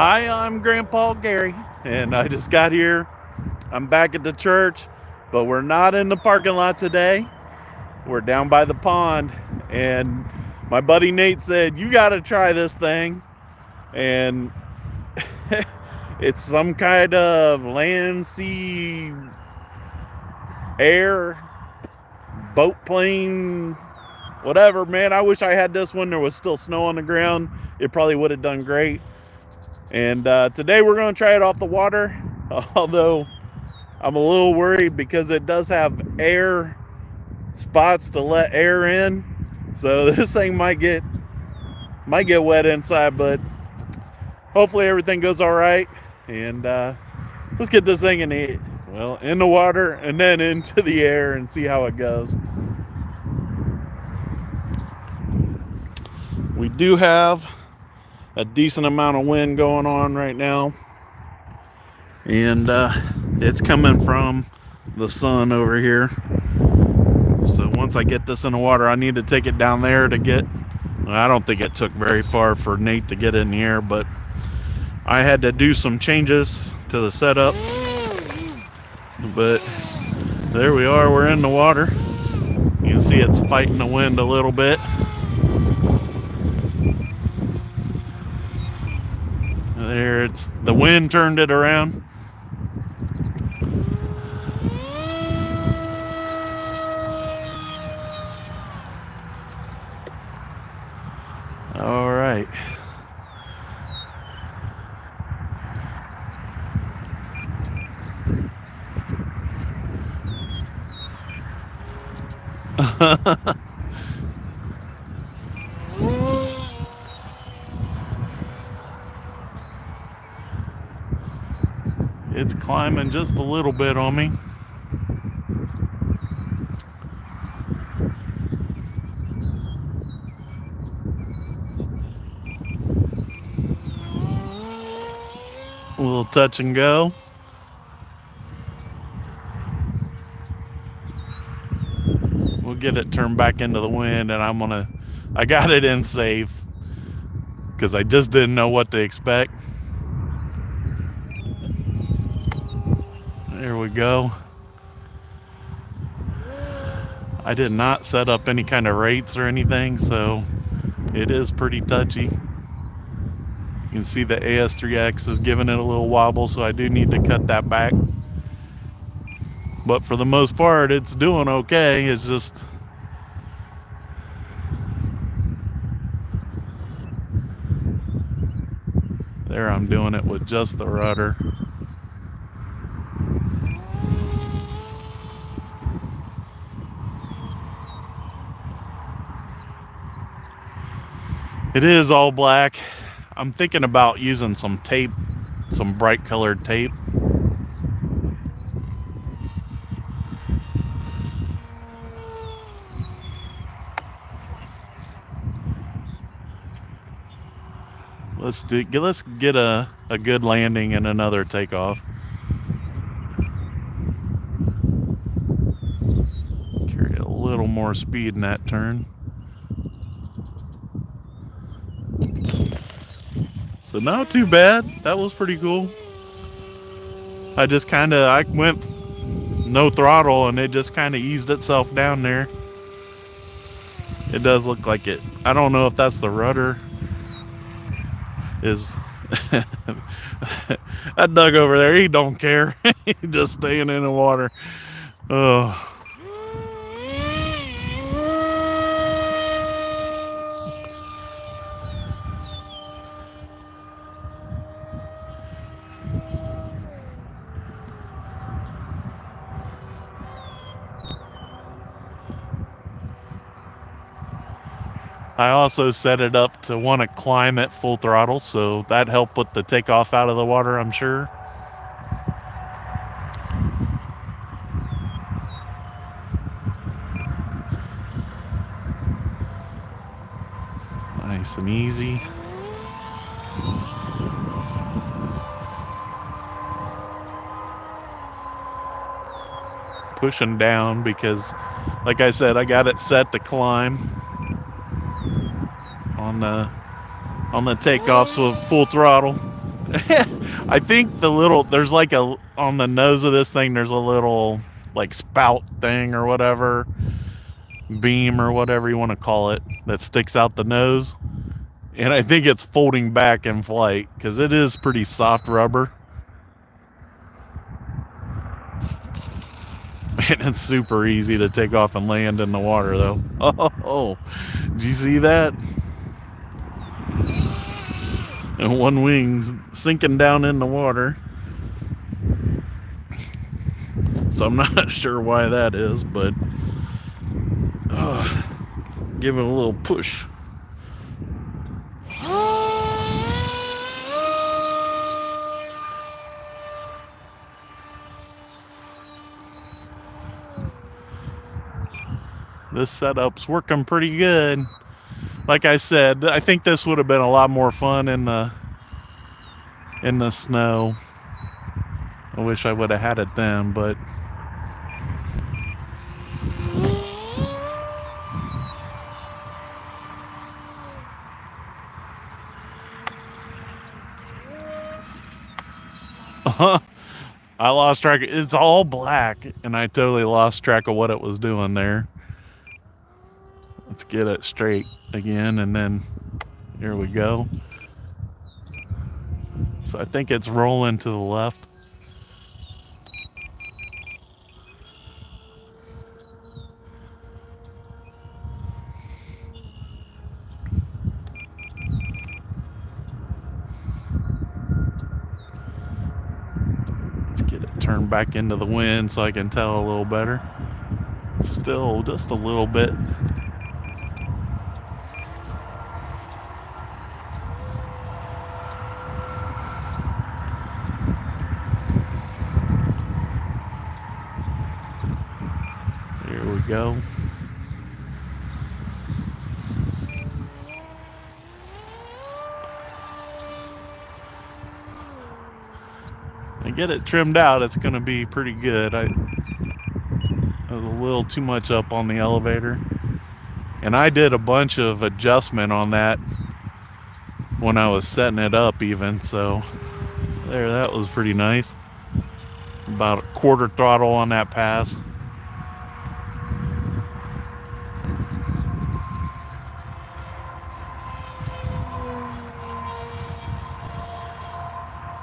Hi, I'm Grandpa Gary, and I just got here. I'm back at the church, but we're not in the parking lot today. We're down by the pond, and my buddy Nate said, "You got to try this thing." And it's some kind of land, sea, air, boat plane, whatever, man. I wish I had this when there was still snow on the ground. It probably would have done great. And today we're going to try it off the water, although I'm a little worried because it does have air spots to let air in. So this thing might get wet inside, but hopefully everything goes all right. And let's get this thing in the water and then into the air and see how it goes. We do have a decent amount of wind going on right now, and it's coming from the sun over here. So once I get this in the water, I need to take it down there to get, I don't think it took very far for Nate to get in the air, but I had to do some changes to the setup. But there we are, we're in the water. You can see it's fighting the wind a little bit. There, the wind turned it around. All right. It's climbing just a little bit on me. A little touch and go. We'll get it turned back into the wind, and I got it in safe because I just didn't know what to expect. There we go. I did not set up any kind of rates or anything, so it is pretty touchy. You can see the AS3X is giving it a little wobble, so I do need to cut that back. But for the most part, it's doing okay. It's just there, I'm doing it with just the rudder. It is all black. I'm thinking about using some tape, some bright colored tape. Let's get a good landing and another takeoff. Carry a little more speed in that turn. So not too bad. That was pretty cool. I went no throttle and it just kind of eased itself down there. It does look like it. I don't know if that's the rudder. That Doug over there, he don't care. He's just staying in the water. Oh. I also set it up to want to climb at full throttle, so that helped with the takeoff out of the water, I'm sure. Nice and easy. Pushing down because, like I said, I got it set to climb on the takeoffs with full throttle, I think there's like on the nose of this thing, there's a little like spout thing or whatever, beam or whatever you want to call it, that sticks out the nose. And I think it's folding back in flight because it is pretty soft rubber. Man, it's super easy to take off and land in the water though. Oh, did you see that? And one wing's sinking down in the water. So I'm not sure why that is, but give it a little push. This setup's working pretty good. Like I said, I think this would have been a lot more fun in the snow. I wish I would have had it then, but I lost track. It's all black, and I totally lost track of what it was doing there. Let's get it straight again, and then here we go. So I think it's rolling to the left. Let's get it turned back into the wind so I can tell a little better. Still just a little bit. Here we go. And get it trimmed out, it's going to be pretty good. I was a little too much up on the elevator. And I did a bunch of adjustment on that when I was setting it up even, so there, that was pretty nice. About a quarter throttle on that pass.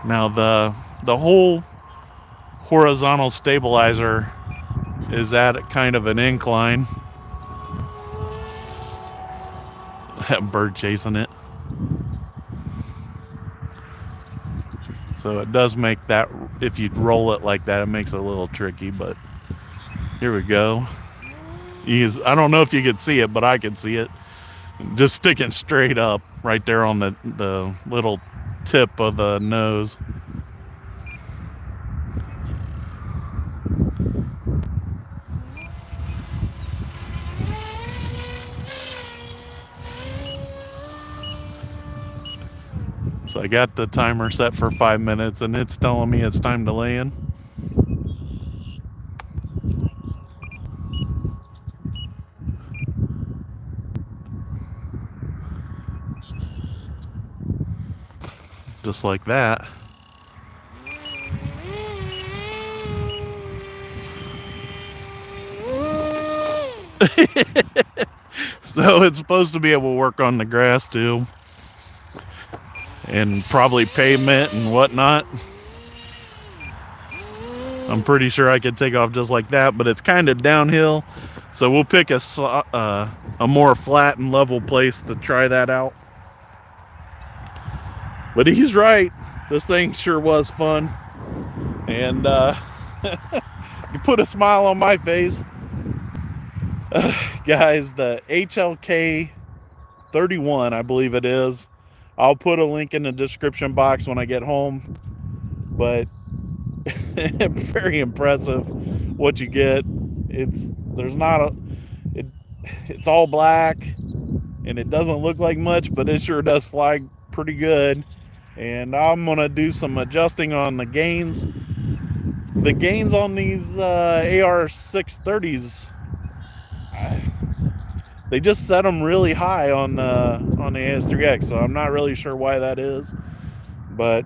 Now the whole horizontal stabilizer is at kind of an incline. That bird chasing it. So it does make that, if you roll it like that, it makes it a little tricky, but here we go. I don't know if you could see it, but I could see it. Just sticking straight up right there on the little tip of the nose. So I got the timer set for 5 minutes and it's telling me it's time to land. Just like that. So it's supposed to be able to work on the grass too. And probably pavement and whatnot. I'm pretty sure I could take off just like that, but it's kind of downhill. So we'll pick a more flat and level place to try that out. But he's right. This thing sure was fun. And you put a smile on my face. Guys, the HLK-31, I believe it is. I'll put a link in the description box when I get home. But very impressive what you get. It's all black and it doesn't look like much, but it sure does fly pretty good. And I'm gonna do some adjusting on the gains. The gains on these AR630s, they just set them really high on the AS3X, so I'm not really sure why that is, but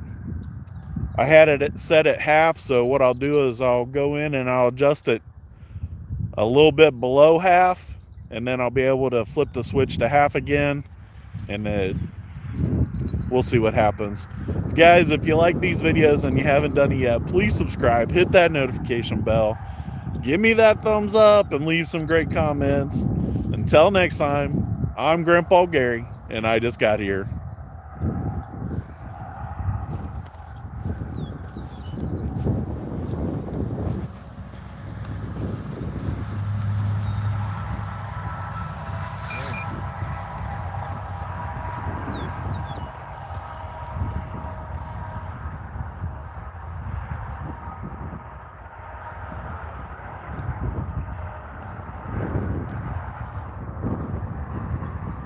I had it set at half, so what I'll do is I'll go in and I'll adjust it a little bit below half, and then I'll be able to flip the switch to half again, and we'll see what happens. Guys, if you like these videos and you haven't done it yet, please subscribe, hit that notification bell, give me that thumbs up, and leave some great comments. Until next time, I'm Grandpa Gary, and I just got here.